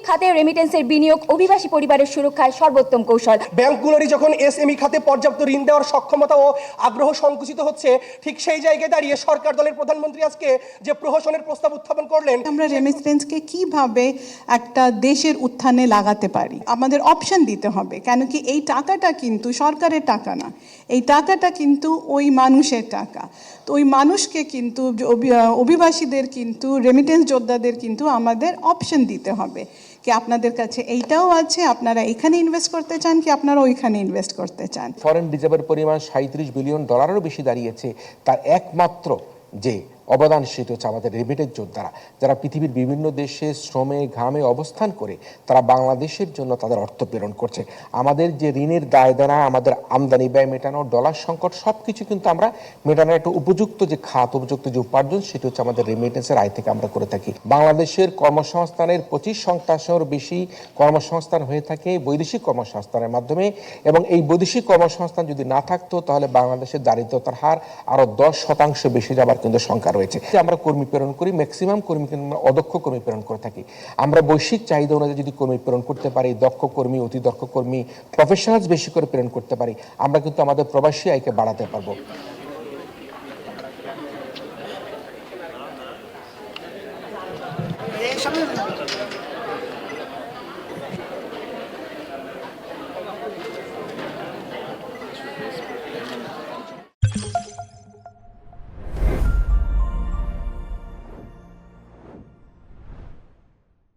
খাতে রেমিটেন্সের বিনিয়োগ অভিবাসী পরিবারের সুরক্ষায় সর্বোত্তম কৌশল। ব্যাংকগুলোরই যখন এসএমই খাতে পর্যাপ্ত ঋণ দেওয়ার সক্ষমতা ও আগ্রহ সংকুচিত হচ্ছে, ঠিক সেই জায়গায় দাঁড়িয়ে সরকার দলের প্রধানমন্ত্রী আজকে যে প্রহসনের প্রস্তাব উত্থাপন করলেন, আমরা রেমিটেন্সকে কিভাবে একটা দেশের উত্থানে লাগাতে পারি, আমাদের অপশন দিতে হবে। কেন কি এই টাকাটা কিন্তু সরকারের টাকা না, এই টাকাটা কিন্তু ওই মানুষের টাকা। তো ওই মানুষকে কিন্তু অভিবাসীদের কিন্তু রেমিটেন্স যোদ্ধাদের কিন্তু আমাদের অপশন দিতে হবে কি আপনাদের কাছে এইটাও আছে, আপনারা এখানে ইনভেস্ট করতে চান কি আপনারা ওইখানে ইনভেস্ট করতে চান। ফরেন রিজার্ভের পরিমাণ 37 বিলিয়ন ডলারেরও বেশি দাঁড়িয়েছে। তার একমাত্র যে অবদান সেটা হচ্ছে আমাদের রেমিটেন্স যোদ্ধারা, যারা পৃথিবীর বিভিন্ন দেশে শ্রমে ঘামে অবস্থান করে তারা বাংলাদেশের জন্য তাদের অর্থ প্রেরণ করছে। আমাদের যে ঋণের দায় দেনা, আমাদের আমদানি ব্যয় মেটানো, ডলার সংকট, সব কিছু কিন্তু আমরা মেটানোর একটা উপযুক্ত যে খাত, উপযুক্ত যে উপার্জন, সেটা হচ্ছে আমাদের রেমিটেন্সের আয় থেকে আমরা করে থাকি। বাংলাদেশের কর্মসংস্থানের 25% বেশি কর্মসংস্থান হয়ে থাকে বৈদেশিক কর্মসংস্থানের মাধ্যমে, এবং এই বৈদেশিক কর্মসংস্থান যদি না থাকতো তাহলে বাংলাদেশের দারিদ্রতার হার আরো 10% বেশি যাবার কিন্তু সংখ্যা রয়েছে। আমরা কর্মী প্রেরণ করি, ম্যাক্সিমাম কর্মী কিন্তু অদক্ষ কর্মী প্রেরণ করে থাকি। আমরা বৈশ্বিক চাহিদা অনুযায়ী যদি কর্মী প্রেরণ করতে পারি, দক্ষ কর্মী, অতি দক্ষ কর্মী, প্রফেশনালস বেশি করে প্রেরণ করতে পারি, আমরা কিন্তু আমাদের প্রবাসী আয়কে বাড়াতে পারবো।